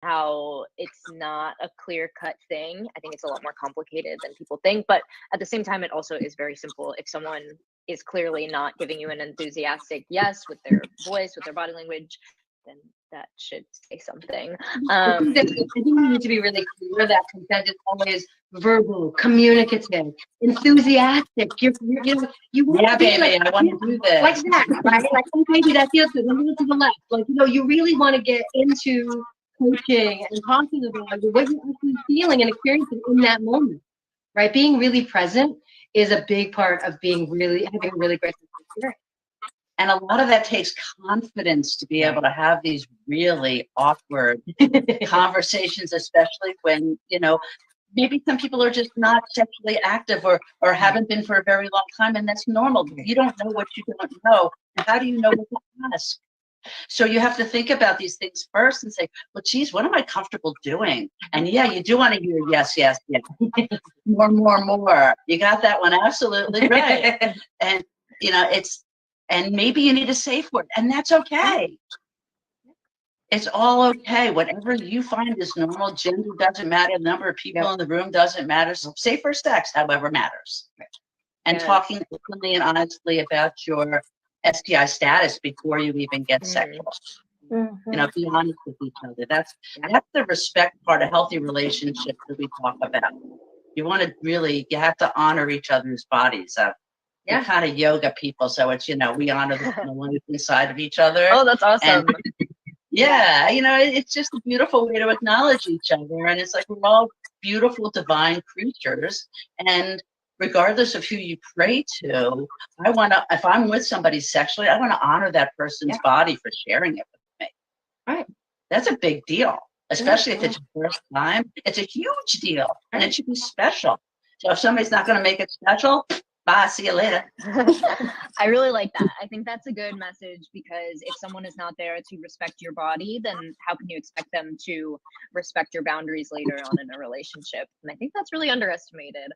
how it's not a clear-cut thing. I think it's a lot more complicated than people think, but at the same time, it also is very simple. If someone is clearly not giving you an enthusiastic yes with their voice, with their body language, then that should say something. I think we need to be really clear that consent is always verbal, communicative, enthusiastic. You want Yeah, baby, like, I want to do this. Like that, right? Like, oh, baby, that feels good. Let me go to the left. Like, you really want to get into coaching and talking about what you're actually feeling and experiencing in that moment, right? Being really present is a big part of having a really great experience. And a lot of that takes confidence to be able to have these really awkward conversations, especially when, maybe some people are just not sexually active or haven't been for a very long time, and that's normal. You don't know what you don't know. And how do you know what to ask? So you have to think about these things first and say, well, geez, what am I comfortable doing? And yeah, you do want to hear yes, yes, yes. more. You got that one absolutely right. And, and maybe you need a safe word, and that's okay. It's all okay. Whatever you find is normal. Gender doesn't matter. The number of people in the room doesn't matter. So safer sex, however, matters. And talking openly and honestly about your STI status before you even get sexual. Be honest with each other. That's the respect part of healthy relationships that we talk about. You want to you have to honor each other's bodies. We're kind of yoga people, so it's, we honor the one inside of each other. Oh, that's awesome. And, it's just a beautiful way to acknowledge each other. And it's like, we're all beautiful, divine creatures. And regardless of who you pray to, if I'm with somebody sexually, I want to honor that person's body for sharing it with me. Right. That's a big deal, especially if it's your first time. It's a huge deal, and it should be special. So if somebody's not going to make it special, bye, see you later. I really like that. I think that's a good message, because if someone is not there to respect your body, then how can you expect them to respect your boundaries later on in a relationship? And I think that's really underestimated.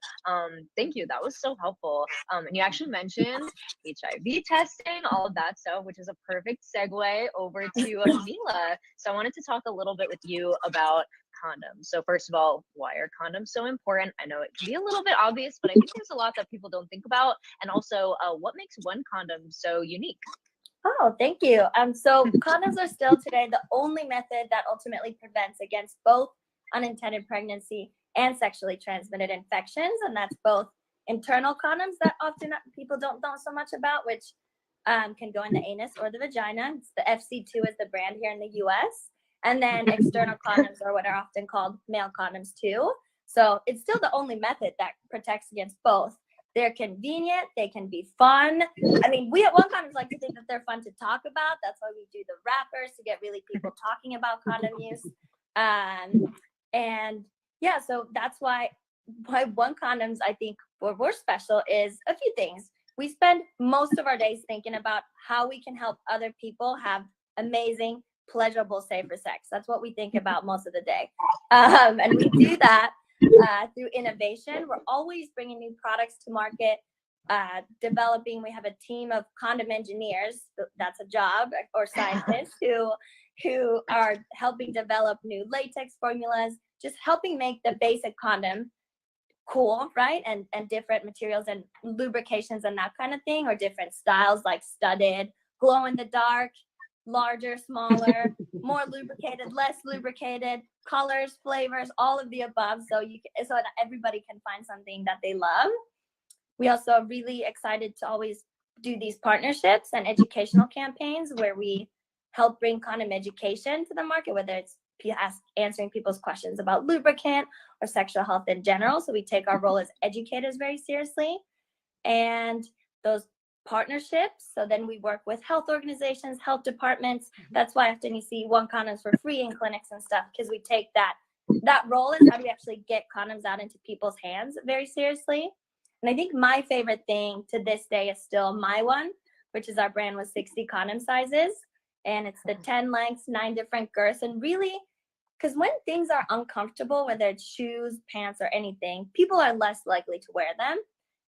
Thank you. That was so helpful. And you actually mentioned HIV testing, all of that stuff, which is a perfect segue over to Mila. So I wanted to talk a little bit with you about condoms. So first of all, why are condoms so important? I know it can be a little bit obvious, but I think there's a lot that people don't think about. And also, what makes one condom so unique? Oh, thank you. So condoms are still today the only method that ultimately prevents against both unintended pregnancy and sexually transmitted infections. And that's both internal condoms that often people don't know so much about, which can go in the anus or the vagina. It's the FC2 is the brand here in the US. And then external condoms are what are often called male condoms too. So it's still the only method that protects against both. They're convenient. They can be fun. I mean, we at ONEcondoms like to think that they're fun to talk about. That's why we do the wrappers, to get really people talking about condom use. And yeah, so that's why ONEcondoms, I think, what we're special is a few things. We spend most of our days thinking about how we can help other people have amazing, pleasurable, safer sex. That's what we think about most of the day. And we do that through innovation. We're always bringing new products to market, developing. We have a team of condom engineers, that's a job, or scientists who are helping develop new latex formulas, just helping make the basic condom cool, right? And different materials and lubrications and that kind of thing, or different styles like studded, glow in the dark, larger, smaller, more lubricated, less lubricated, colors, flavors, all of the above, so that everybody can find something that they love. We also are really excited to always do these partnerships and educational campaigns where we help bring condom education to the market, whether it's answering people's questions about lubricant or sexual health in general. So we take our role as educators very seriously. And those partnerships, so then we work with health organizations, health departments. That's why often you see ONEcondoms for free in clinics and stuff, because we take that role is how do we actually get condoms out into people's hands very seriously. And I think my favorite thing to this day is still My One, which is our brand with 60 condom sizes. And it's the 10 lengths, 9 different girths. And really, because when things are uncomfortable, whether it's shoes, pants, or anything, people are less likely to wear them.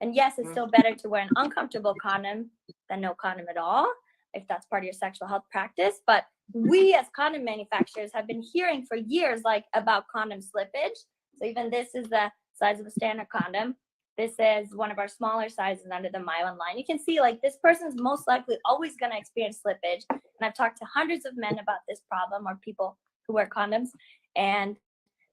And yes, it's still better to wear an uncomfortable condom than no condom at all, if that's part of your sexual health practice. But we as condom manufacturers have been hearing for years, like, about condom slippage. So even this is the size of a standard condom. This is one of our smaller sizes under the myelin line. You can see, like, this person's most likely always going to experience slippage. And I've talked to hundreds of men about this problem, or people who wear condoms, and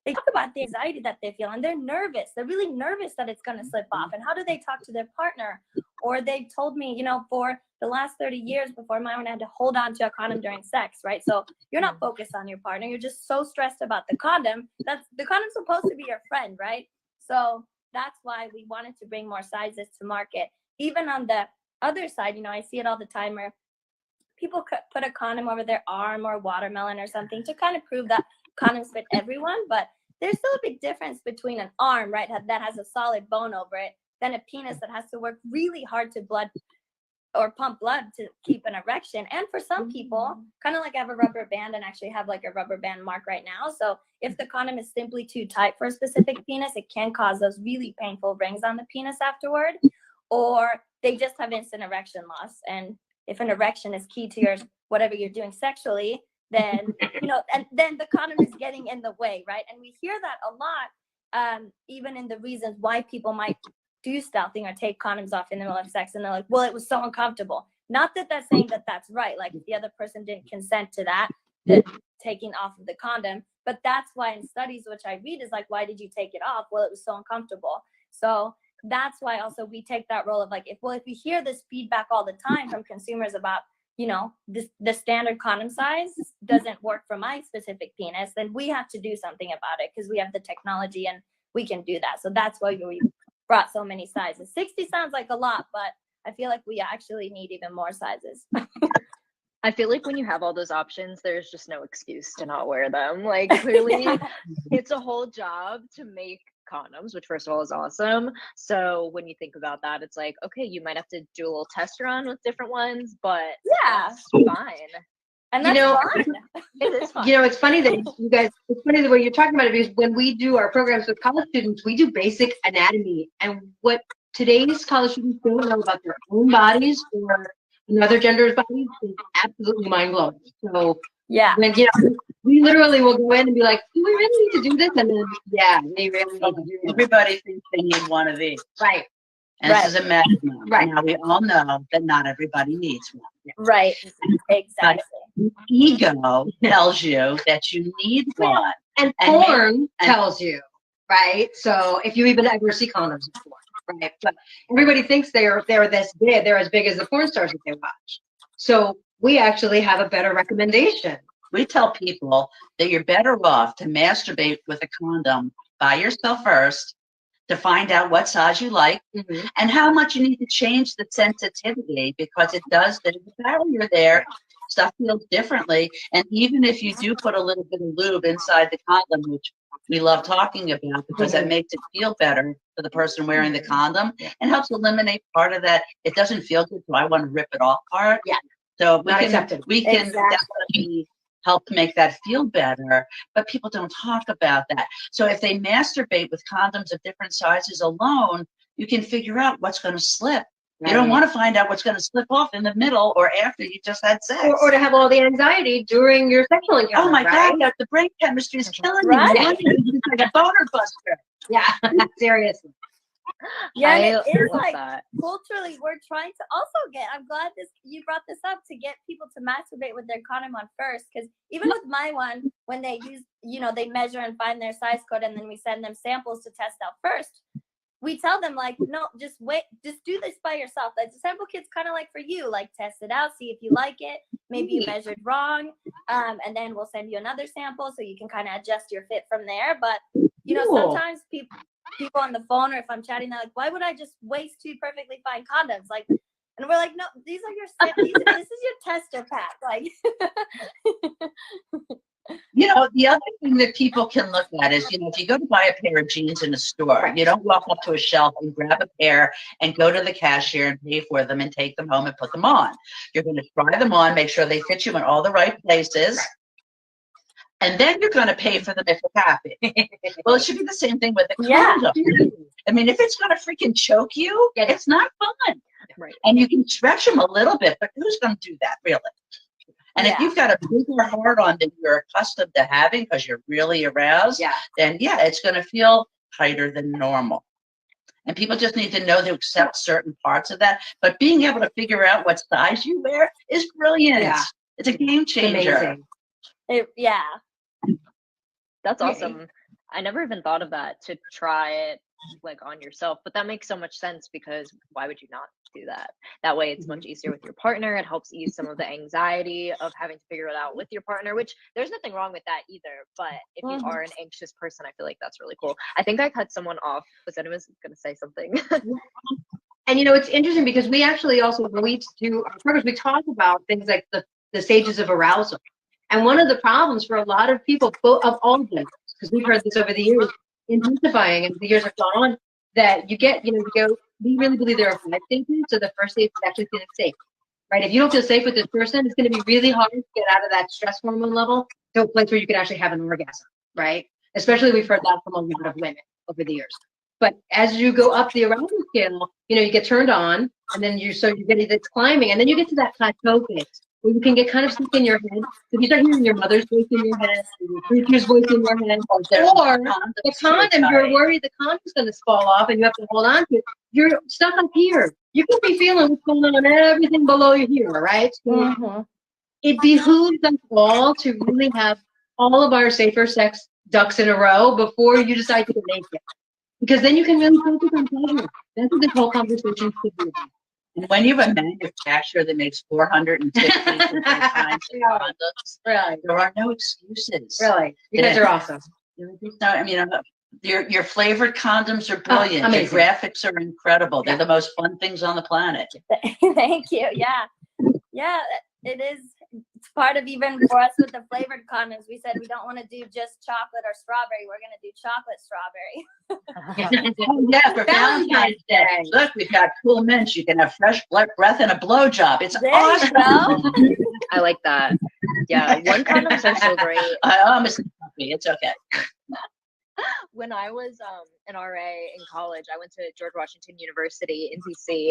they talk about the anxiety that they feel, and they're nervous. They're really nervous that it's going to slip off. And how do they talk to their partner? Or they've told me, you know, for the last 30 years before my own, I had to hold on to a condom during sex, right? So you're not focused on your partner. You're just so stressed about the condom. That's, the condom's supposed to be your friend, right? So that's why we wanted to bring more sizes to market. Even on the other side, you know, I see it all the time where people put a condom over their arm or watermelon or something to kind of prove that condoms fit everyone. But there's still a big difference between an arm, right, that has a solid bone over it, than a penis that has to work really hard to pump blood to keep an erection. And for some people, kind of like I have a rubber band, and actually have like a rubber band mark right now. So if the condom is simply too tight for a specific penis, it can cause those really painful rings on the penis afterward. Or they just have instant erection loss. And if an erection is key to your whatever you're doing sexually, then, you know, and then the condom is getting in the way, right? And we hear that a lot, even in the reasons why people might do stealthing or take condoms off in the middle of sex, and they're like, well, it was so uncomfortable. Not that that's saying that that's right. Like, if the other person didn't consent to that, the taking off of the condom. But that's why in studies, which I read, is like, why did you take it off? Well, it was so uncomfortable. So that's why also we take that role of like, if we hear this feedback all the time from consumers about, you know, the standard condom size doesn't work for my specific penis, then we have to do something about it, because we have the technology and we can do that. So that's why we brought so many sizes. 60 sounds like a lot, but I feel like we actually need even more sizes. I feel like when you have all those options, there's just no excuse to not wear them. Like, clearly it's a whole job to make condoms, which first of all is awesome. So when you think about that, it's like, okay, you might have to do a little test run with different ones, but yeah, that's fine. And that's fun. It is fun. You know, it's funny that you guys, it's funny the way you're talking about it, because when we do our programs with college students, we do basic anatomy. And what today's college students don't know about their own bodies or another gender's bodies is absolutely mind-blowing. So yeah, when, you know, we literally will go in and be like, do we really need to do this? And then, yeah, we really need to do this. Everybody thinks they need one of these. Right. And this is a maximum. Right. Now we all know that not everybody needs one. right, exactly. Ego tells you that you need one. And porn tells you, right? So if you even ever see condoms in porn, right? But everybody thinks they're this big, they're as big as the porn stars that they watch. So we actually have a better recommendation. We tell people that you're better off to masturbate with a condom by yourself first, to find out what size you like and how much you need to change the sensitivity, because it does, there's a barrier there. Stuff feels differently. And even if you do put a little bit of lube inside the condom, which we love talking about, because that makes it feel better for the person wearing the condom and helps eliminate part of that. It doesn't feel good, so I want to rip it off part. Yeah. So we can Exactly. definitely help make that feel better, but people don't talk about that. So if they masturbate with condoms of different sizes alone, you can figure out what's going to slip. You don't want to find out what's going to slip off in the middle or after you just had sex. Or to have all the anxiety during your sexual encounter. Oh my right? God, the brain chemistry is killing Right. me. It's like a boner buster. Yeah, seriously. Yeah, and I it is love like that. culturally, we're trying to also get. I'm glad you brought this up, to get people to masturbate with their condom on first, because even with my one, when they use, you know, they measure and find their size code, and then we send them samples to test out first. We tell them, like, no, just wait, just do this by yourself. Like, the sample kit's kind of like for you, like, test it out, see if you like it. Maybe you measured wrong, and then we'll send you another sample so you can kind of adjust your fit from there. But you know, sometimes people on the phone, or if I'm chatting, they're like, why would I just waste two perfectly fine condoms? Like, and we're like, no, these are your this is your tester pack. Like, You know, the other thing that people can look at is, you know, if you go to buy a pair of jeans in a store, you don't walk up to a shelf and grab a pair and go to the cashier and pay for them and take them home and put them on. You're going to try them on, make sure they fit you in all the right places. And then you're going to pay for them if you're happy. Well, it should be the same thing with a condom. I mean, if it's going to freaking choke you, it's not fun. Right. And you can stretch them a little bit, but who's going to do that, really? And if you've got a bigger heart on than you're accustomed to having because you're really aroused, then it's going to feel tighter than normal. And people just need to know to accept certain parts of that. But being able to figure out what size you wear is brilliant. Yeah. It's a game changer. That's awesome. I never even thought of that, to try it like on yourself, but that makes so much sense, because why would you not do that? That way it's much easier with your partner. It helps ease some of the anxiety of having to figure it out with your partner, which there's nothing wrong with that either. But if you are an anxious person, I feel like that's really cool. I think I cut someone off. Was anyone going to say something? And it's interesting because we actually also, when we do our programs, we talk about things like the stages of arousal. And one of the problems for a lot of people, of all genders, because we've heard this over the years, intensifying as the years have gone on, that you get, we really believe there are 5 stages. So the first stage is actually feeling safe, right? If you don't feel safe with this person, it's going to be really hard to get out of that stress hormone level to a place where you can actually have an orgasm, right? Especially we've heard that from a lot of women over the years. But as you go up the arousal scale, you get turned on, and then you're getting this climbing, and then you get to that plateau phase where you can get kind of stuck in your head. So you start hearing your mother's voice in your head, your preacher's voice in your head, or the condom, you're worried the condom's going to fall off and you have to hold on to it. You're stuck up here. You could be feeling what's going on everything below you here, right? So it behooves us all to really have all of our safer sex ducks in a row before you decide to get naked. Because then you can really focus on pleasure. That's what this whole conversation should be about. And when you have a manufacturer that makes 450 different kinds of condoms, there are no excuses. Really, you guys are awesome. No, I mean, your flavored condoms are brilliant. Your graphics are incredible. They're the most fun things on the planet. Thank you. Yeah, it is. It's part of, even for us with the flavored condoms, we said we don't want to do just chocolate or strawberry. We're going to do chocolate strawberry. For Valentine's Day. Look, we've got cool mints. You can have fresh breath and a blowjob. It's awesome. I like that. Yeah, ONEcondoms are so great. I'm a puppy. It's okay. When I was an RA in college, I went to George Washington University in DC.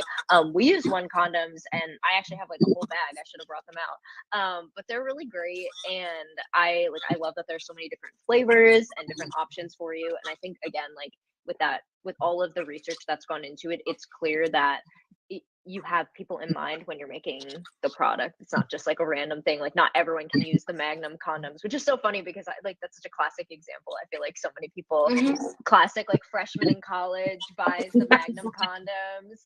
We used ONEcondoms, and I actually have like a whole bag. I should have brought them out. But they're really great, and I love that there's so many different flavors and different options for you. And I think, again, like with all of the research that's gone into it, it's clear that you have people in mind when you're making the product. It's not just like a random thing. Like, not everyone can use the Magnum condoms, which is so funny because that's such a classic example. I feel like so many people, classic, like freshman in college buys the Magnum condoms.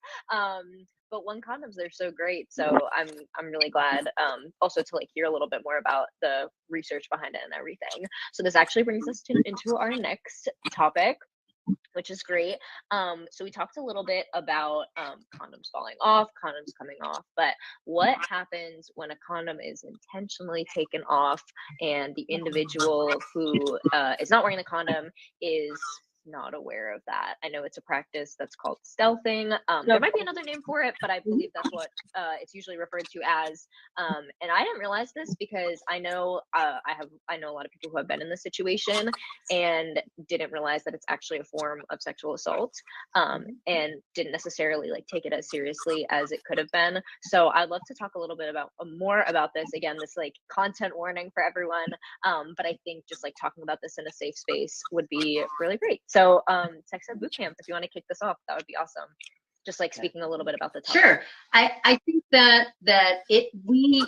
But ONEcondoms, they're so great. So I'm really glad also to like hear a little bit more about the research behind it and everything. So this actually brings us into our next topic, which is great. So we talked a little bit about condoms falling off, condoms coming off, but what happens when a condom is intentionally taken off and the individual who is not wearing the condom is not aware of that? I know it's a practice that's called stealthing. There might be another name for it, but I believe that's what it's usually referred to as. And I didn't realize this because I know I know a lot of people who have been in this situation and didn't realize that it's actually a form of sexual assault, and didn't necessarily like take it as seriously as it could have been. So I'd love to talk a little bit about more about this. Again, this like content warning for everyone, but I think just like talking about this in a safe space would be really great. So SexEdBootCamp, if you want to kick this off, that would be awesome. Just like speaking a little bit about the topic. Sure. I think that we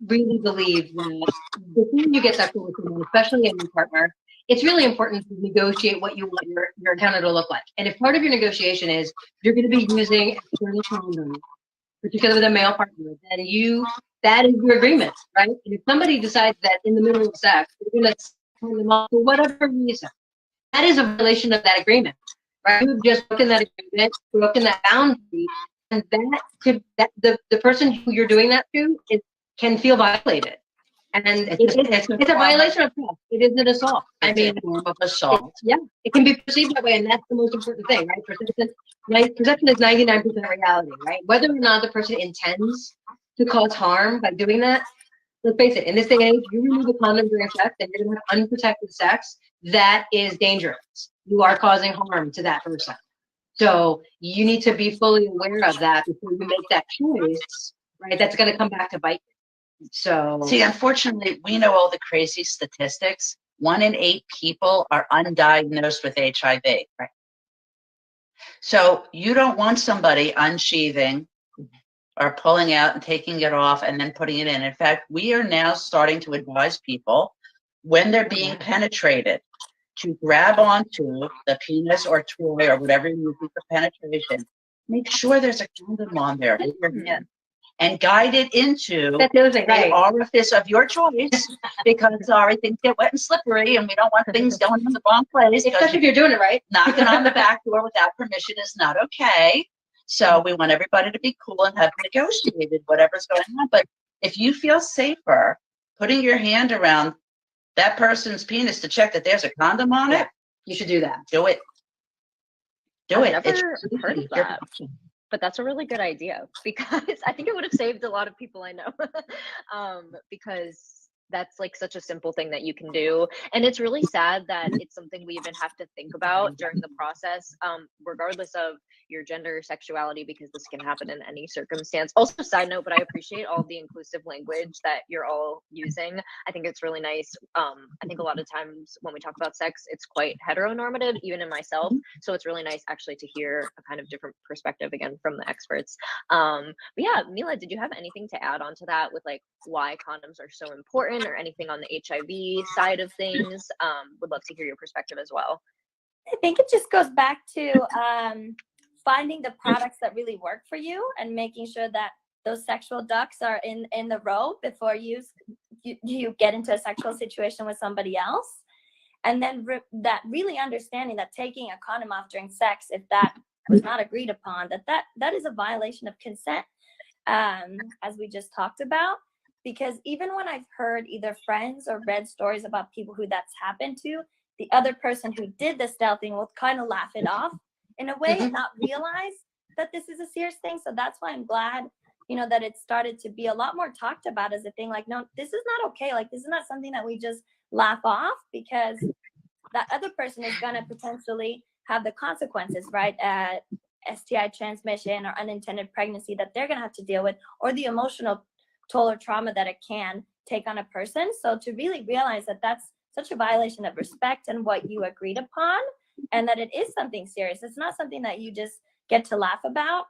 really believe that before you get sexual with someone, especially a new partner, it's really important to negotiate what you want your encounter to look like. And if part of your negotiation is you're going to be using external condoms, particularly with a male partner, then that is your agreement, right? And if somebody decides that in the middle of sex, you're going to turn them off for whatever reason, that is a violation of that agreement, right? You've just broken that agreement, broken that boundary, and the person who you're doing that to can feel violated. And it's a violation of trust. It is an assault. I mean, form of assault. It can be perceived that way, and that's the most important thing, right? Perception is 99% reality, right? Whether or not the person intends to cause harm by doing that, let's face it, in this day and age, you remove a condom during sex and you're going to have unprotected sex, that is dangerous. You are causing harm to that person. So you need to be fully aware of that before you make that choice, right? That's going to come back to bite you. So See, unfortunately, we know all the crazy statistics. 1 in 8 people are undiagnosed with HIV. Right. So you don't want somebody unsheathing or pulling out and taking it off and then putting it in. In fact, we are now starting to advise people when they're being penetrated to grab onto the penis or toy or whatever you're using for penetration. Make sure there's a condom on there with your hand and guide it into that's the other thing, the right? orifice of your choice, because sorry, things get wet and slippery and we don't want things going in the wrong place. Especially if you're doing it right. Knocking on the back door without permission is not okay. So we want everybody to be cool and have negotiated whatever's going on. But if you feel safer putting your hand around that person's penis to check that there's a condom on it, You should do that. do it. Do I've it. never heard of that, but that's a really good idea, because I think it would have saved a lot of people I know. Because that's like such a simple thing that you can do, and it's really sad that it's something we even have to think about during the process, regardless of your gender or sexuality, because this can happen in any circumstance. Also, side note, but I appreciate all the inclusive language that you're all using. I think it's really nice. I think a lot of times when we talk about sex, it's quite heteronormative, even in myself. So it's really nice actually to hear a kind of different perspective again from the experts. But yeah, Mila, did you have anything to add on to that with like why condoms are so important, or anything on the HIV side of things? Would love to hear your perspective as well. I think it just goes back to finding the products that really work for you and making sure that those sexual ducks are in the row before you get into a sexual situation with somebody else. And then that really understanding that taking a condom off during sex, if that was not agreed upon, that is a violation of consent, as we just talked about. Because even when I've heard either friends or read stories about people who that's happened to, the other person who did the stealthing will kind of laugh it off in a way and not realize that this is a serious thing. So that's why I'm glad, that it started to be a lot more talked about as a thing. Like, no, this is not okay. Like, this is not something that we just laugh off, because that other person is going to potentially have the consequences, right? STI transmission or unintended pregnancy that they're going to have to deal with, or the emotional toll or trauma that it can take on a person. So to really realize that that's such a violation of respect and what you agreed upon, and that it is something serious. It's not something that you just get to laugh about,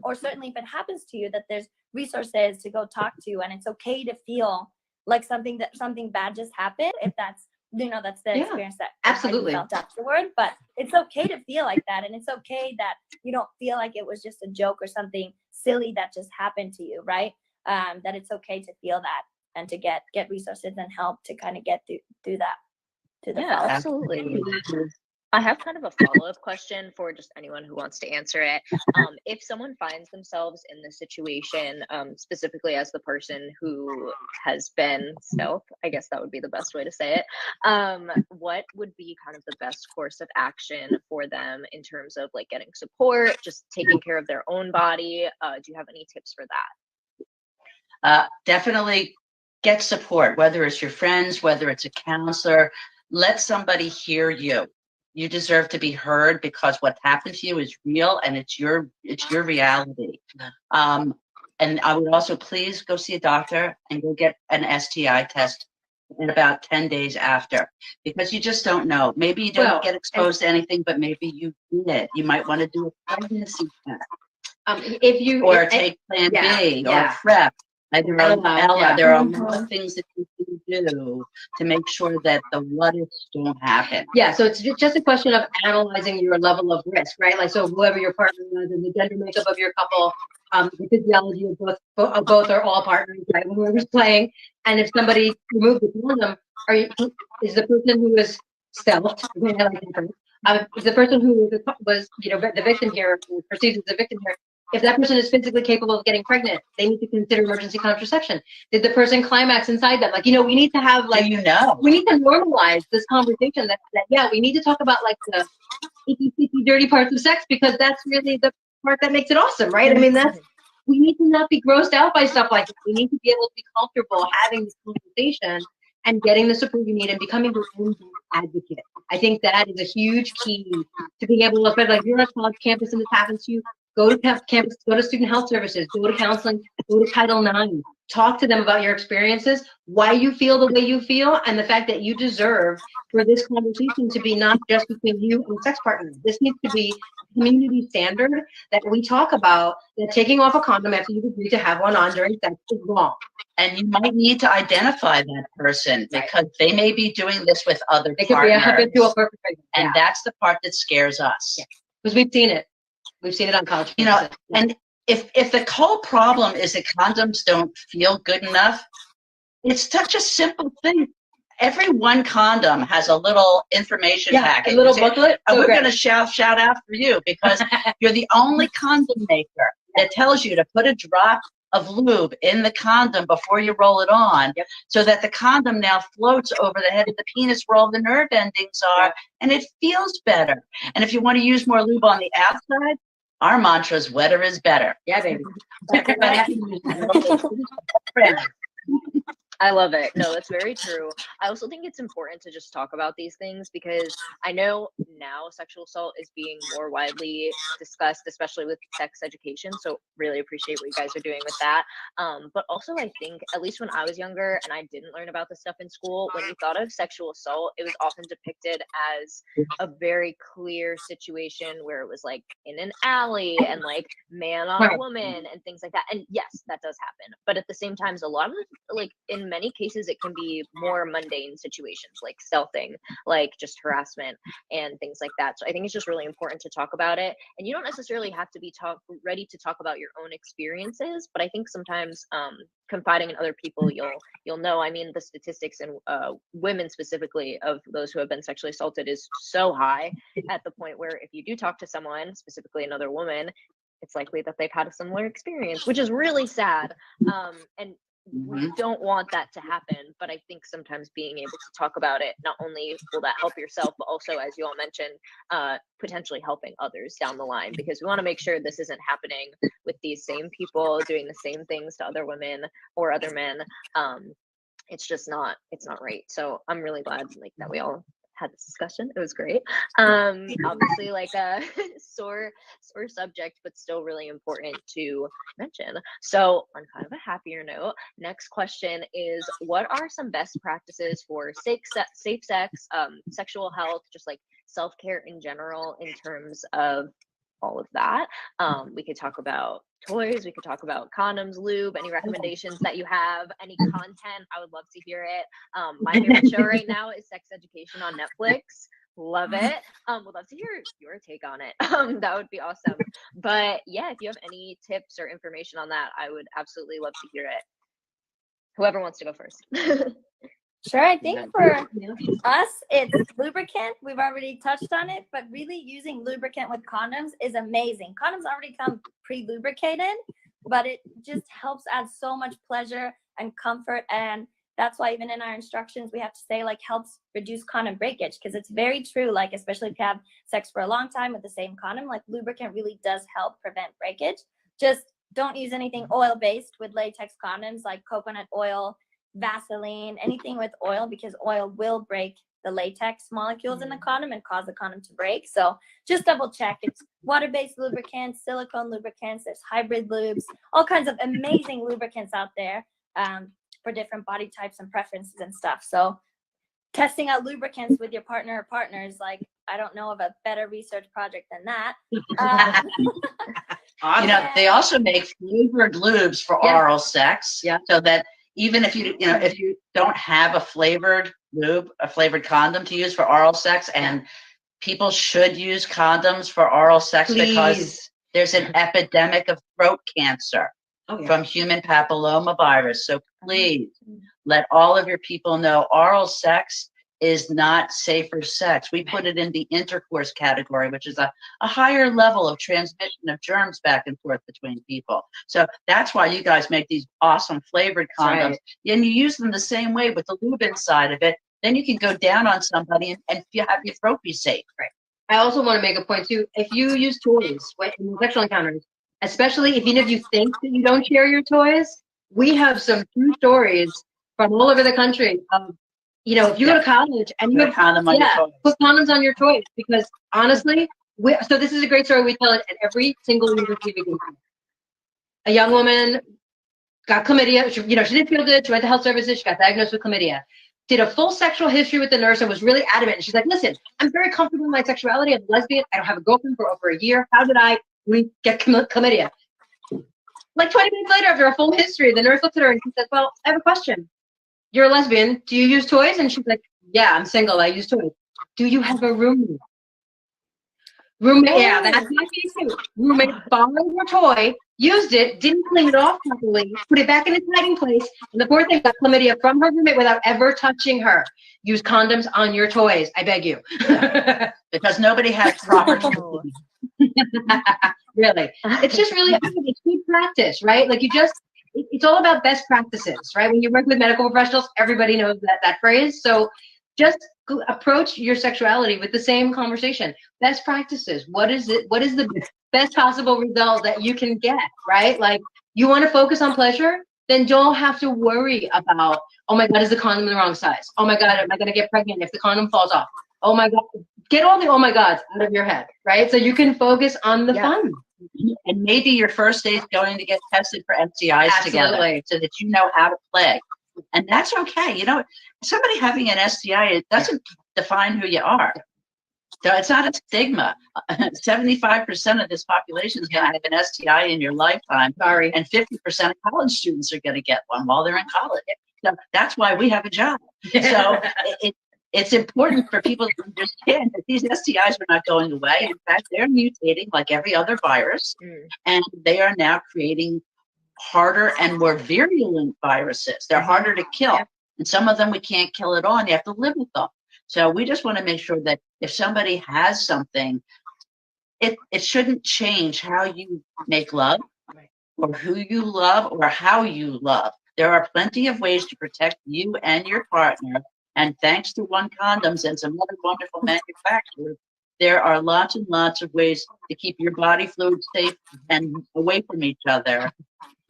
or certainly if it happens to you, that there's resources to go talk to, and it's okay to feel like something bad just happened, if that's that's the experience that absolutely felt afterward. But it's okay to feel like that, and it's okay that you don't feel like it was just a joke or something silly that just happened to you, right? That it's okay to feel that and to get resources and help to kind of get through that. Yeah, absolutely. I have kind of a follow-up question for just anyone who wants to answer it. If someone finds themselves in this situation, specifically as the person who has been stealth, I guess that would be the best way to say it. What would be kind of the best course of action for them in terms of like getting support, just taking care of their own body? Do you have any tips for that? Definitely get support, whether it's your friends, whether it's a counselor. Let somebody hear you. You deserve to be heard, because what happened to you is real and it's your reality. And I would also please go see a doctor and go get an STI test in about 10 days after, because you just don't know. Maybe you don't get exposed to anything, but maybe you did. You might want to do a pregnancy test. Take Plan B or PrEP. There are a lot of things that you can do to make sure that the what-ifs don't happen. Yeah, so it's just a question of analyzing your level of risk, right? Like, so whoever your partner is and the gender makeup of your couple, the physiology of both or all partners, right? When we're playing, and if somebody removed the condom, is the person who was stealthed, is the person who was the victim here, perceived as the victim here, if that person is physically capable of getting pregnant, they need to consider emergency contraception. Did the person climax inside them? Like, we need to have we need to normalize this conversation that we need to talk about like the icky, dirty parts of sex, because that's really the part that makes it awesome, right? I mean, we need to not be grossed out by stuff like that. We need to be able to be comfortable having this conversation and getting the support you need and becoming your own advocate. I think that is a huge key to being able to, like, you're on college campus and this happens to you, Go to campus, go to student health services, go to counseling, go to Title IX. Talk to them about your experiences, why you feel the way you feel, and the fact that you deserve for this conversation to be not just between you and sex partners. This needs to be community standard that we talk about, that taking off a condom after you've agreed to have one on during sex is wrong. And you might need to identify that person because they may be doing this with other It could be a partners. habitual perpetrator. And that's the part that scares us. Because we've seen it. We've seen it on college You know, campuses. and if the whole problem is that condoms don't feel good enough, it's such a simple thing. Every one condom has a little information packet. A little booklet. And we're going to shout out for you because you're the only condom maker that tells you to put a drop of lube in the condom before you roll it on, so that the condom now floats over the head of the penis where all the nerve endings are, and it feels better. And if you want to use more lube on the outside, our mantra is wetter is better. Yeah, baby. I love it. No, that's very true. I also think it's important to just talk about these things because I know now sexual assault is being more widely discussed, especially with sex education. So really appreciate what you guys are doing with that. But also I think, at least when I was younger and I didn't learn about this stuff in school, when you thought of sexual assault, it was often depicted as a very clear situation where it was like in an alley and like man on woman and things like that. And yes, that does happen. But at the same time, a lot of like in many cases it can be more mundane situations like stealthing, like just harassment and things like that. So I think it's just really important to talk about it, and you don't necessarily have to be ready to talk about your own experiences, but I think sometimes confiding in other people, you'll know. I mean, the statistics in women specifically of those who have been sexually assaulted is so high at the point where if you do talk to someone, specifically another woman, it's likely that they've had a similar experience, which is really sad. And we don't want that to happen, but I think sometimes being able to talk about it, not only will that help yourself, but also, as you all mentioned, potentially helping others down the line, because we want to make sure this isn't happening with these same people doing the same things to other women or other men. It's just not, it's not right. So I'm really glad like that we all had this discussion. It was great. Obviously like a sore subject, but still really important to mention. So on kind of a happier note, next question is, what are some best practices for safe sex, sexual health, just like self-care in general in terms of all of that? We could talk about toys, we could talk about condoms, lube, any recommendations that you have, any content, I would love to hear it. My favorite show right now is Sex Education on Netflix. Love it. Would love to hear your take on it. That would be awesome. But yeah, if you have any tips or information on that, I would absolutely love to hear it. Whoever wants to go first. Sure, I think for us, it's lubricant. We've already touched on it, but really using lubricant with condoms is amazing. Condoms already come pre-lubricated, but it just helps add so much pleasure and comfort. And that's why even in our instructions, we have to say like helps reduce condom breakage, because it's very true. Like, especially if you have sex for a long time with the same condom, like lubricant really does help prevent breakage. Just don't use anything oil-based with latex condoms like coconut oil, Vaseline, anything with oil, because oil will break the latex molecules in the condom and cause the condom to break. So just double check. It's water-based lubricants, silicone lubricants, there's hybrid lubes, all kinds of amazing lubricants out there for different body types and preferences and stuff. So testing out lubricants with your partner or partners, like, I don't know of a better research project than that. You know, they also make flavored lubes for oral sex, so that even if you if you don't have a flavored lube, a flavored condom to use for oral sex, and people should use condoms for oral sex because there's an epidemic of throat cancer from human papillomavirus. So please let all of your people know oral sex is not safer sex. We put it in the intercourse category, which is a higher level of transmission of germs back and forth between people. So that's why you guys make these awesome flavored condoms. And you use them the same way with the lube inside of it. Then you can go down on somebody and you have your throat be safe. I also want to make a point too. If you use toys in sexual encounters, especially if even if you think that you don't share your toys, we have some true stories from all over the country of, you know, if you go to college and you have condom on your toys. Put condoms on your toys, because honestly, So this is a great story. We tell it at every single university we go to. A young woman got chlamydia. She didn't feel good. She went to health services. She got diagnosed with chlamydia. Did a full sexual history with the nurse and was really adamant. And she's like, listen, I'm very comfortable in my sexuality. I'm lesbian. I don't have a girlfriend for over a year. How did I get chlamydia? Like 20 minutes later, after a full history, the nurse looked at her and she said, well, I have a question. You're a lesbian. Do you use toys? And she's like, yeah, I'm single. I use toys. Do you have a roommate? Roommate, yeah, that's my case too. Roommate borrowed your toy, used it, didn't clean it off properly, put it back in its hiding place, and the poor thing got chlamydia from her roommate without ever touching her. Use condoms on your toys, I beg you. Because nobody has proper Really. It's just really, it's good practice, right? Like it's all about best practices, right? When you work with medical professionals, everybody knows that phrase. So just approach your sexuality with the same conversation. Best practices. What is the best possible result that you can get, right? Like, you want to focus on pleasure, then don't have to worry about, oh my God, is the condom the wrong size? Oh my God, am I going to get pregnant if the condom falls off? Oh my God, get all the oh my Gods out of your head, right? So you can focus on the fun. And maybe your first day is going to get tested for STIs together so that you know how to play. And that's okay. Somebody having an STI, it doesn't define who you are. So it's not a stigma. 75% of this population is going to have an STI in your lifetime. Sorry. And 50% of college students are going to get one while they're in college. So that's why we have a job. So it's important for people to understand that these STIs are not going away. In fact, they're mutating like every other virus. And they are now creating harder and more virulent viruses. They're harder to kill. And some of them we can't kill at all, and you have to live with them. So we just want to make sure that if somebody has something, it shouldn't change how you make love or who you love or how you love. There are plenty of ways to protect you and your partner. And thanks to ONEcondoms and some other wonderful manufacturers, there are lots and lots of ways to keep your body fluid safe and away from each other.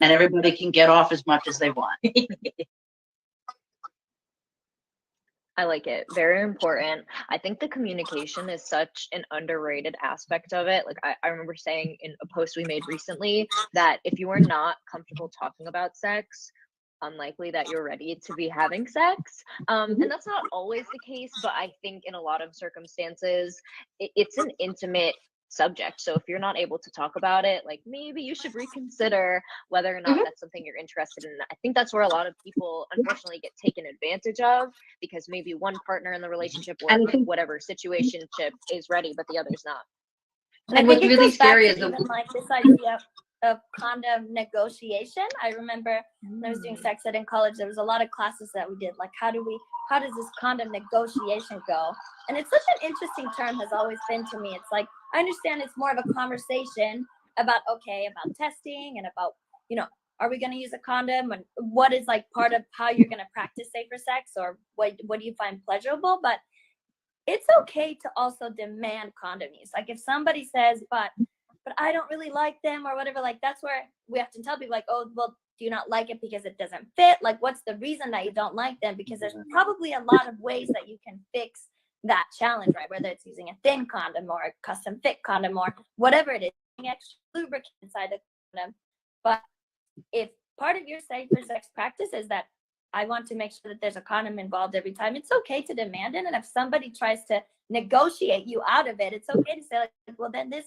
And everybody can get off as much as they want. I like it. Very important. I think the communication is such an underrated aspect of it. Like I remember saying in a post we made recently that if you are not comfortable talking about sex, unlikely that you're ready to be having sex. And that's not always the case, but I think in a lot of circumstances, it's an intimate subject. So if you're not able to talk about it, like maybe you should reconsider whether or not that's something you're interested in. I think that's where a lot of people unfortunately get taken advantage of, because maybe one partner in the relationship or whatever situationship is ready, but the other's not. And what's really scary is like this idea of condom negotiation. I remember when I was doing sex ed in college, there was a lot of classes that we did, like how does this condom negotiation go? And it's such an interesting term, has always been to me. It's like, I understand it's more of a conversation about testing and about, are we going to use a condom, and what is like part of how you're going to practice safer sex, or what do you find pleasurable? But it's okay to also demand condom use. Like if somebody says, but I don't really like them or whatever, like that's where we have to tell people like, oh, well, do you not like it because it doesn't fit? Like, what's the reason that you don't like them? Because there's probably a lot of ways that you can fix that challenge, right? Whether it's using a thin condom or a custom fit condom or whatever it is, extra lubricant inside the condom. But if part of your safer sex practice is that I want to make sure that there's a condom involved every time, it's okay to demand it. And if somebody tries to negotiate you out of it, it's okay to say, like, well, then this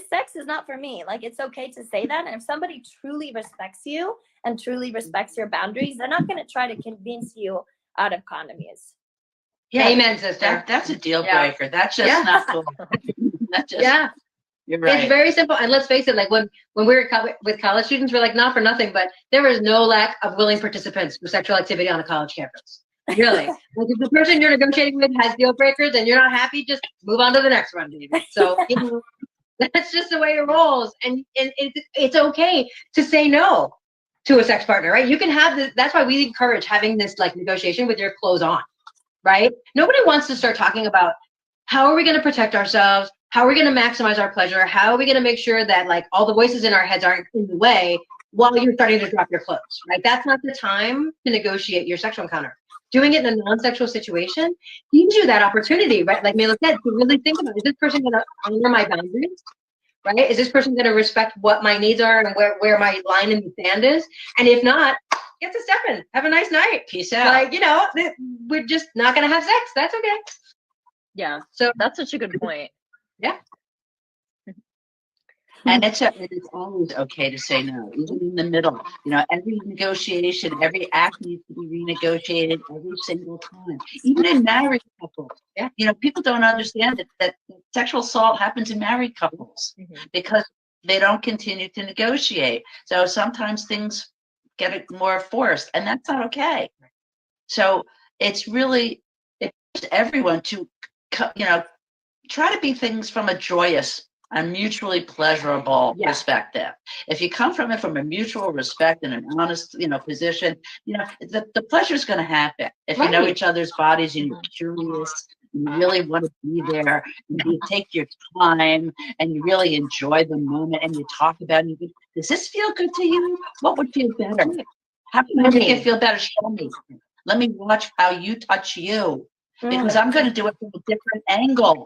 sex is not for me. Like, it's okay to say that. And if somebody truly respects you and truly respects your boundaries, they're not going to try to convince you out of condom use. Yeah, amen, sister. That's a deal breaker. That's just not cool. That's just, you're right. It's very simple. And let's face it, like when we were with college students, we're like, not for nothing, but there is no lack of willing participants for sexual activity on a college campus. Really. Like if the person you're negotiating with has deal breakers and you're not happy, just move on to the next one, baby. So that's just the way it rolls. And it's okay to say no to a sex partner, right? You can have this. That's why we encourage having this like negotiation with your clothes on, right? Nobody wants to start talking about how are we going to protect ourselves? How are we going to maximize our pleasure? How are we going to make sure that like all the voices in our heads aren't in the way while you're starting to drop your clothes, right? That's not the time to negotiate your sexual encounter. doing it in a non-sexual situation gives you that opportunity, right? Like Mela said, to really think about, is this person going to honor my boundaries? Right? Is this person going to respect what my needs are and where my line in the sand is? And if not, get to step in. Have a nice night. Peace out. Like, you know, we're just not going to have sex. That's okay. Yeah. So That's such a good point. yeah. And it's always okay to say no, even in the middle. You know, every negotiation, every act needs to be renegotiated every single time. Even in married couples. Yeah. You know, people don't understand that sexual assault happens in married couples because they don't continue to negotiate. So sometimes things get more forced, and that's not okay. So it's everyone to, you know, try to be things from a joyous and mutually pleasurable perspective. If you come from it from a mutual respect and an honest, you know, position, you know, the pleasure is going to happen. If you know each other's bodies and you're curious, you really want to be there, and you take your time and you really enjoy the moment and you talk about it. Does this feel good to you? What would feel better? How can I make it feel better? Show me. Let me watch how you touch you, because I'm going to do it from a different angle.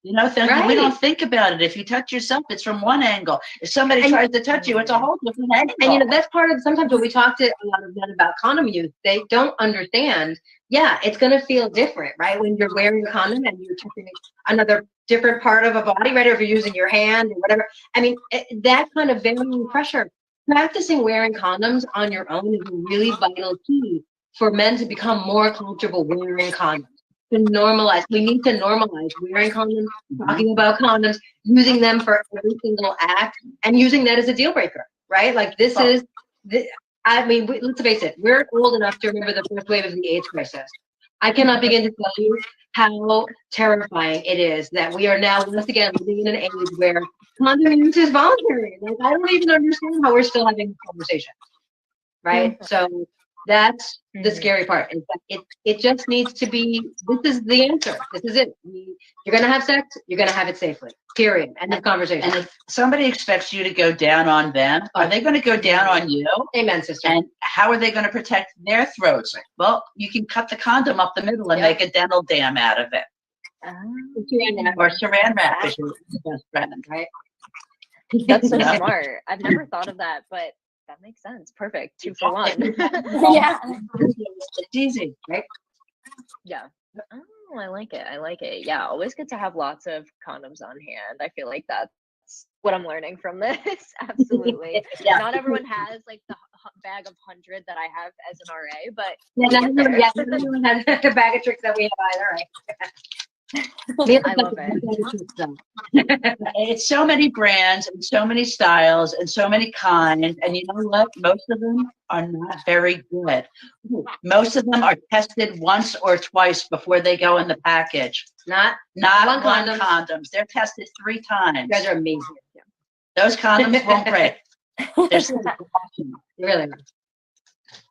You know, we don't think about it. If you touch yourself, it's from one angle. If somebody tries to touch you, it's a whole different angle. And, you know, that's part of, sometimes when we talk to a lot of men about condom use, they don't understand, it's going to feel different, right? When you're wearing a condom and you're touching another different part of a body, right? Or if you're using your hand or whatever. I mean, that kind of varying pressure. Practicing wearing condoms on your own is a really vital key for men to become more comfortable wearing condoms. To normalize, we need to normalize wearing condoms, talking about condoms, using them for every single act, and using that as a deal breaker, right? Like this is, I mean, let's face it, we're old enough to remember the first wave of the AIDS crisis. I cannot begin to tell you how terrifying it is that we are now once again living in an age where condom use is voluntary. Like I don't even understand how we're still having this conversation, right? So that's the scary part. Is that it just needs to be, this is the answer. This is it. You're going to have sex. You're going to have it safely. Period. End of conversation. And if somebody expects you to go down on them, are they going to go down on you? Amen, sister. And how are they going to protect their throats? Well, you can cut the condom up the middle and make a dental dam out of it. Or saran wrap is your best friend, right? That's so smart. I've never thought of that, but that makes sense. Perfect. 2 for 1. Yeah. It's easy, right? Yeah. Oh, I like it. I like it. Yeah. Always good to have lots of condoms on hand. I feel like that's what I'm learning from this. Absolutely. Not everyone has like the bag of 100 that I have as an RA, but not everyone has the bag of tricks that we have either, right? I love it. It's so many brands and so many styles and so many kinds, and you know what? Most of them are not very good. Most of them are tested once or twice before they go in the package. Not one condoms. They're tested 3 times. You guys are amazing. Those condoms won't break. They're so really.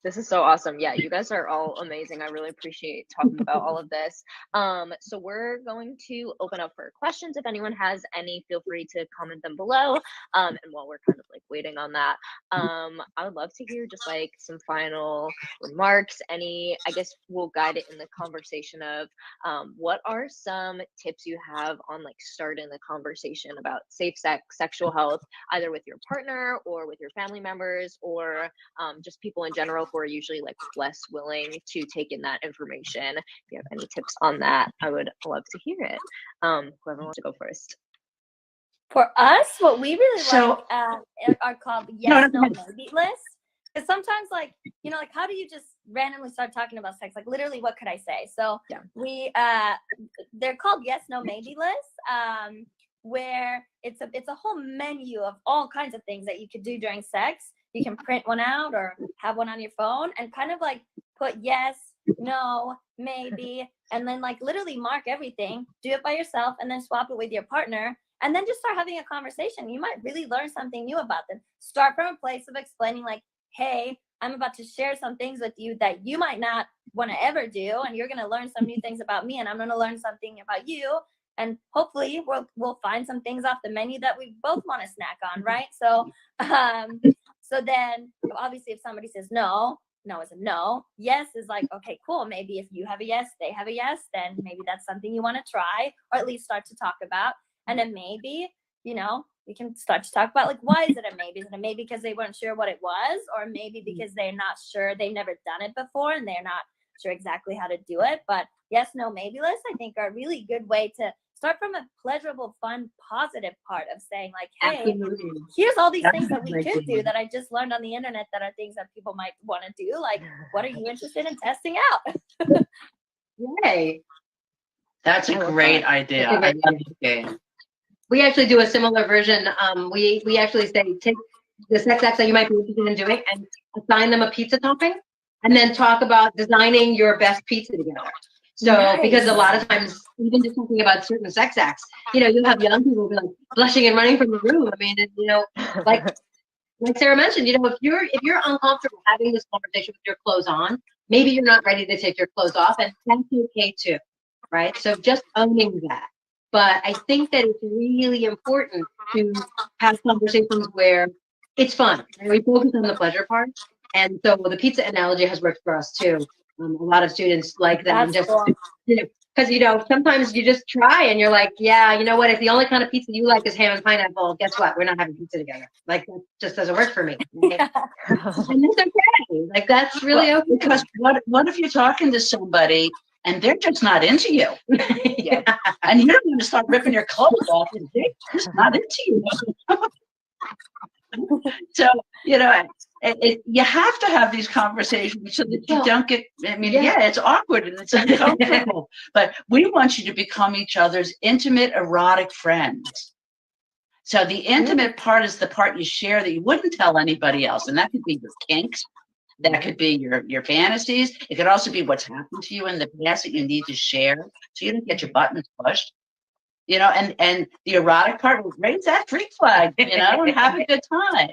This is so awesome. Yeah, you guys are all amazing. I really appreciate talking about all of this. So we're going to open up for questions. If anyone has any, feel free to comment them below. And while we're kind of like waiting on that, I would love to hear just like some final remarks. I guess we'll guide it in the conversation of what are some tips you have on like starting the conversation about safe sex, sexual health, either with your partner or with your family members, or just people in general who are usually like less willing to take in that information. If you have any tips on that, I would love to hear it. Whoever wants to go first. For us, what we really like are called yes, no, maybe lists. Because sometimes, like, you know, like, how do you just randomly start talking about sex? Like, literally, what could I say? So they're called yes, no, maybe lists, where it's a whole menu of all kinds of things that you could do during sex. You can print one out or have one on your phone and kind of like put yes, no, maybe, and then like literally mark everything, do it by yourself, and then swap it with your partner, and then just start having a conversation. You might really learn something new about them. Start from a place of explaining like, hey, I'm about to share some things with you that you might not want to ever do, and you're going to learn some new things about me, and I'm going to learn something about you. And hopefully we'll find some things off the menu that we both want to snack on, right? So, so then obviously if somebody says no, no is a no. Yes is like, okay, cool. Maybe if you have a yes, they have a yes, then maybe that's something you want to try, or at least start to talk about. And then maybe, you know, we can start to talk about like, why is it a maybe? Is it a maybe because they weren't sure what it was, or maybe because they're not sure, they've never done it before and they're not sure exactly how to do it? But yes, no, maybe lists, I think, are a really good way to start from a pleasurable, fun, positive part of saying like, hey, Absolutely. here's all these things that we Absolutely. could do that I just learned on the internet that are things that people might want to do. Like, what are you interested in testing out? Yay. That's a I love great that. idea. That's a I great love this game. We actually do a similar version. We actually say take the sex acts that you might be interested in doing and assign them a pizza topping, and then talk about designing your best pizza together. So because a lot of times, even just talking about certain sex acts, you know, you'll have young people be like blushing and running from the room. I mean, you know, like Sarah mentioned, you know, if you're uncomfortable having this conversation with your clothes on, maybe you're not ready to take your clothes off, and that's okay too, right? So just owning that. But I think that it's really important to have conversations where it's fun and we focus on the pleasure part. And so the pizza analogy has worked for us too. A lot of students like that. And That's just, cool. you know, because, you know, sometimes you just try and you're like, yeah, you know what? If the only kind of pizza you like is ham and pineapple, guess what? We're not having pizza together. Like, that just doesn't work for me. Yeah. And that's okay. Like, that's really okay. Because what if you're talking to somebody and they're just not into you? Yeah. And you don't want to start ripping your clothes off and they're just not into you. So, you know, you have to have these conversations so that you don't get, I mean, yeah, it's awkward and it's uncomfortable, but we want you to become each other's intimate, erotic friends. So the intimate part is the part you share that you wouldn't tell anybody else. And that could be your kinks. That could be your fantasies. It could also be what's happened to you in the past that you need to share so you don't get your buttons pushed. You know, and the erotic part will raise that freak flag, you know, and have a good time.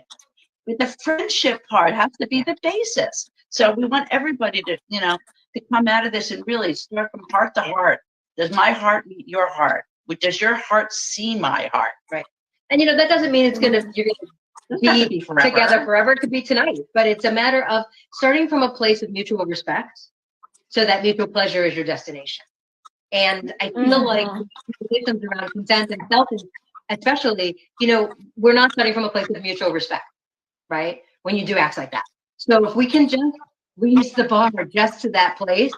But the friendship part has to be the basis. So we want everybody to, you know, to come out of this and really start from heart to heart. Does my heart meet your heart? Does your heart see my heart? Right. And, you know, that doesn't mean you're going to be forever. together forever. It could be tonight, but it's a matter of starting from a place of mutual respect so that mutual pleasure is your destination. And I feel like conversations around consent and selfing, especially, you know, we're not starting from a place of mutual respect, right? When you do acts like that. So if we can just raise the bar just to that place,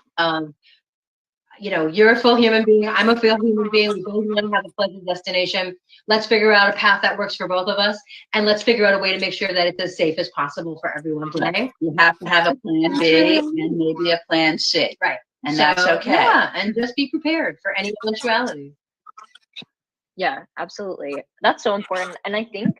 you know, you're a full human being, I'm a full human being, we both want to have a pleasant destination. Let's figure out a path that works for both of us, and let's figure out a way to make sure that it's as safe as possible for everyone today. You have to have a plan B and maybe a plan C. Right. And that's okay. Yeah, and just be prepared for any eventuality. Yeah, absolutely. That's so important. And I think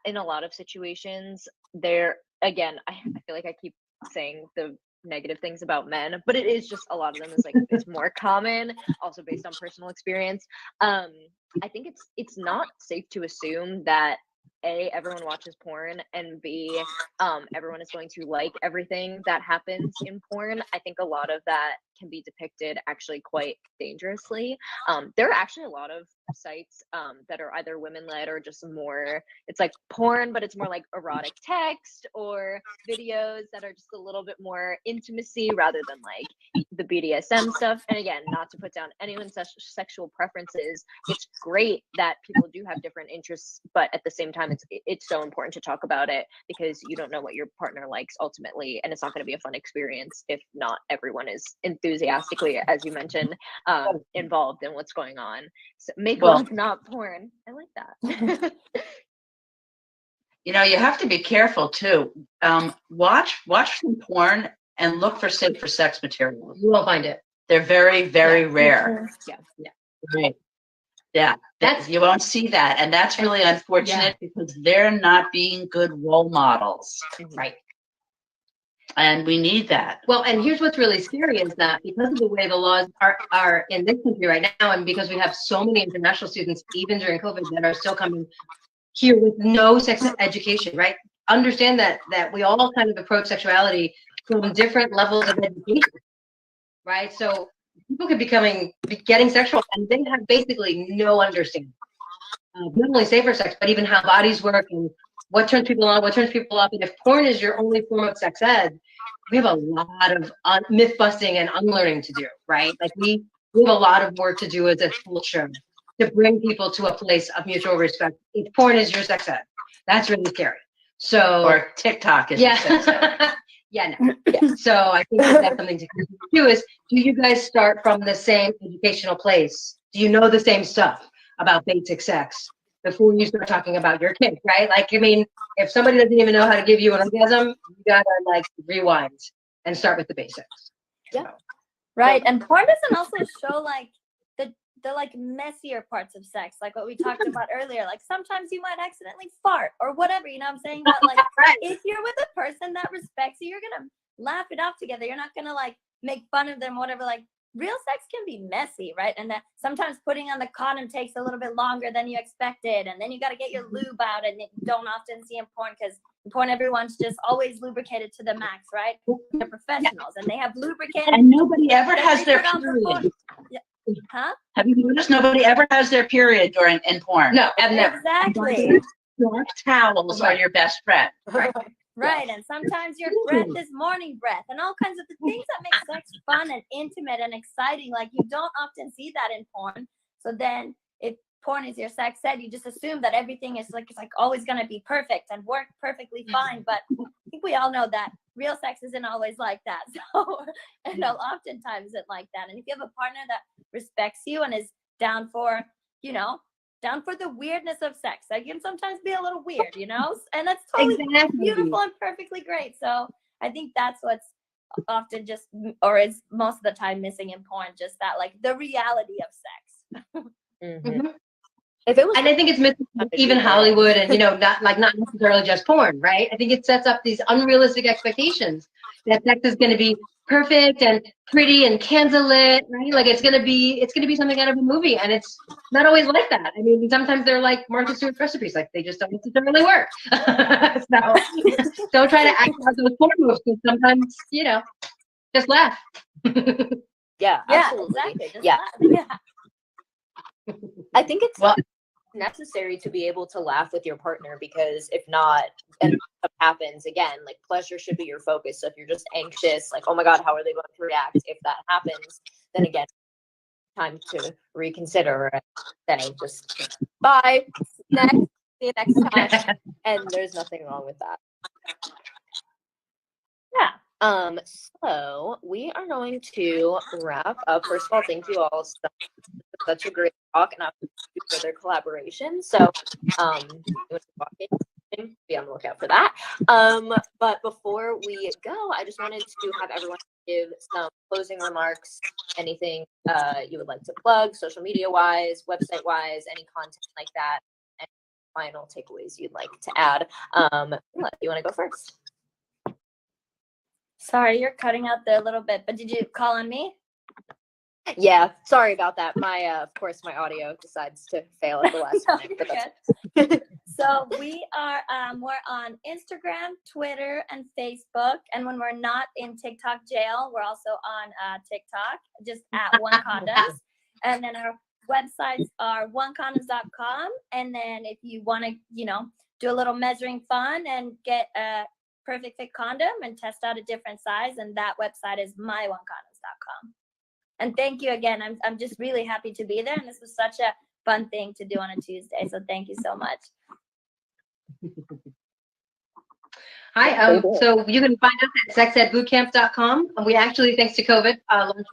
in a lot of situations there, again, I feel like I keep saying the negative things about men, but it is just a lot of them is like it's more common, also based on personal experience. I think it's not safe to assume that A, everyone watches porn, and B, everyone is going to like everything that happens in porn. I think a lot of that can be depicted actually quite dangerously. There are actually a lot of sites that are either women-led or just more, it's like porn, but it's more like erotic text or videos that are just a little bit more intimacy rather than like the BDSM stuff. And again, not to put down anyone's sexual preferences, it's great that people do have different interests, but at the same time, it's so important to talk about it because you don't know what your partner likes ultimately, and it's not going to be a fun experience if not everyone is enthusiastically, as you mentioned, involved in what's going on. So make love, not porn. I like that. You know, you have to be careful too. Watch some porn and look for safer sex materials. You won't find it. They're very, very rare. Yeah. Right. Yeah, you won't see that, and that's really unfortunate because they're not being good role models. Right. And we need that. Well, and here's what's really scary is that because of the way the laws are in this country right now, and because we have so many international students, even during COVID, that are still coming here with no sex education, right? Understand that we all kind of approach sexuality from different levels of education, right? So people could be getting sexual and they have basically no understanding, not only safer sex, but even how bodies work and what turns people on, what turns people off. And if porn is your only form of sex ed, we have a lot of myth busting and unlearning to do, right? Like we have a lot of work to do as a culture to bring people to a place of mutual respect. If porn is your sex ed, that's really scary. So, or TikTok is your sex ed. Yeah, no. Yeah. So I think that's something to consider too is, do you guys start from the same educational place? Do you know the same stuff about basic sex before you start talking about your kid, right? Like, I mean, if somebody doesn't even know how to give you an orgasm, you gotta like rewind and start with the basics. Yeah. So. Right. And porn doesn't also show like the like messier parts of sex, like what we talked about earlier. Like sometimes you might accidentally fart or whatever, you know what I'm saying? But like if you're with a person that respects you, you're gonna laugh it off together. You're not gonna like make fun of them, whatever. Like real sex can be messy, right? And that sometimes putting on the condom takes a little bit longer than you expected, and then you got to get your lube out, and you don't often see in porn because in porn everyone's just always lubricated to the max, right? They're professionals and they have lubricated, and nobody ever has their period. Yeah. Huh? Have you noticed nobody ever has their period during in porn? No, I've never. Exactly. Dark towels are your best friend. Right, and sometimes your breath is morning breath and all kinds of things that make sex fun and intimate and exciting. Like you don't often see that in porn. So then if porn is your sex ed, you just assume that everything is like, it's like always going to be perfect and work perfectly fine. But I think we all know that real sex isn't always like that. So, and oftentimes isn't like that. And if you have a partner that respects you and is down for, you know, down for the weirdness of sex, that can sometimes be a little weird, you know, and that's totally beautiful and perfectly great. So I think that's what's often just, or is most of the time missing in porn, just that like the reality of sex. Mm-hmm. If it was, and I think it's missing even Hollywood and, you know, not necessarily just porn, right? I think it sets up these unrealistic expectations that sex is going to be perfect and pretty and candlelit, right? Like it's going to be something out of a movie, and it's not always like that. I mean, sometimes they're like Martha Stewart's recipes, like they just don't necessarily work. So don't try to act out those porn moves, because sometimes, you know, just laugh. Yeah, absolutely. Exactly. Just laugh. Yeah. I think it's necessary to be able to laugh with your partner, because if not, and what happens again, like pleasure should be your focus. So if you're just anxious, like, oh my God, how are they going to react if that happens? Then again, time to reconsider and say just bye, next, see you next time. And there's nothing wrong with that. Yeah. So we are going to wrap up. First of all, thank you all. Such a great talk, and I'll do further collaboration. So, be on the lookout for that. But before we go, I just wanted to have everyone give some closing remarks, anything you would like to plug, social media wise, website wise, any content like that, and final takeaways you'd like to add. You want to go first? Sorry, you're cutting out there a little bit, but did you call on me? Yeah, sorry about that. My of course my audio decides to fail at the last minute. But that's So we are we're on Instagram, Twitter, and Facebook. And when we're not in TikTok jail, we're also on TikTok, just at ONEcondoms. And then our websites are ONEcondoms.com. And then if you want to, you know, do a little measuring fun and get a perfect fit condom and test out a different size, and that website is myonecondoms.com. And thank you again. I'm just really happy to be there, and this was such a fun thing to do on a Tuesday. So thank you so much. Hi. So you can find us at SexEdBootCamp.com. And we actually, thanks to COVID, launched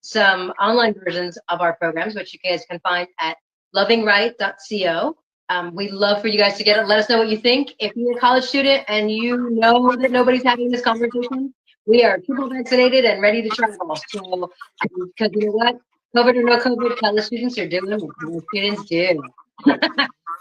some online versions of our programs, which you guys can find at lovingright.co. We'd love for you guys to get it. Let us know what you think. If you're a college student and you know that nobody's having this conversation, we are triple vaccinated and ready to travel. So, because you know what? COVID or no COVID, college students are doing what college students do.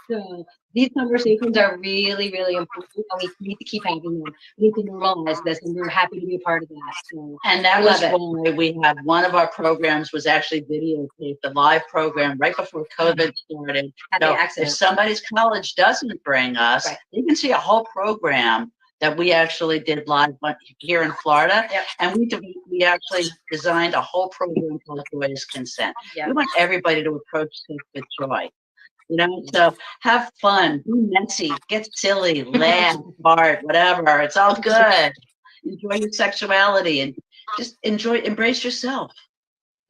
So these conversations are really, really important, and we need to keep having them. We need to normalize this, and we're happy to be a part of that. So, and that was why we had one of our programs was actually videotaped, the live program right before COVID started. So if somebody's college doesn't bring us, you can see a whole program that we actually did live here in Florida. Yep. And we actually designed a whole program called Joyous Consent. Yep. We want everybody to approach this with joy. You know, so have fun, be messy, get silly, laugh, fart, whatever. It's all good. Enjoy your sexuality and just embrace yourself.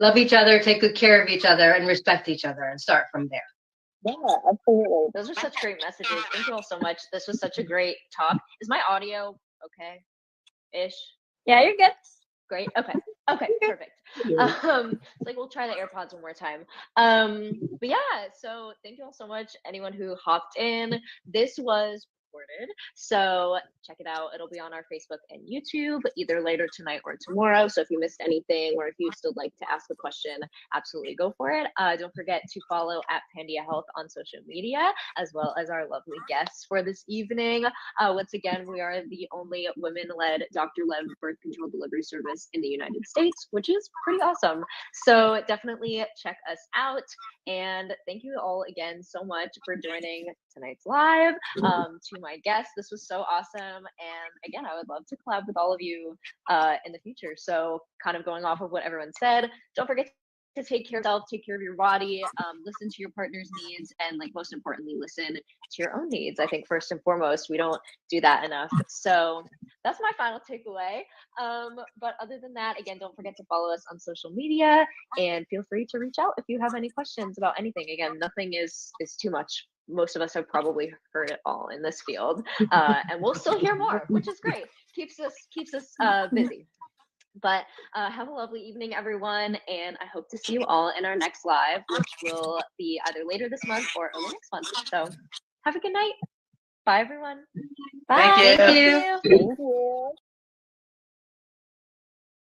Love each other, take good care of each other, and respect each other, and start from there. Yeah, absolutely. Those are such great messages. Thank you all so much. This was such a great talk. Is my audio okay-ish? Yeah, you're good. Great. Okay, perfect. It's like we'll try the AirPods one more time. But yeah, so thank you all so much. Anyone who hopped in, this was recorded, so check it out. It'll be on our Facebook and YouTube either later tonight or tomorrow. So if you missed anything or if you still like to ask a question, absolutely go for it. Don't forget to follow at Pandia Health on social media, as well as our lovely guests for this evening. Once again, we are the only women-led, doctor-led birth control delivery service in the United States, which is pretty awesome. So definitely check us out. And thank you all again so much for joining tonight's live. To my guests, this was so awesome. And again, I would love to collab with all of you in the future. So kind of going off of what everyone said, don't forget to take care of yourself, take care of your body, listen to your partner's needs, and like most importantly, listen to your own needs. I think first and foremost, we don't do that enough. So that's my final takeaway. But other than that, again, don't forget to follow us on social media and feel free to reach out if you have any questions about anything. Again, nothing is too much. Most of us have probably heard it all in this field, and we'll still hear more, which is great. Keeps us busy. But have a lovely evening, everyone, and I hope to see you all in our next live, which will be either later this month or early next month. So have a good night. Bye, everyone. Bye. Thank you. Thank you.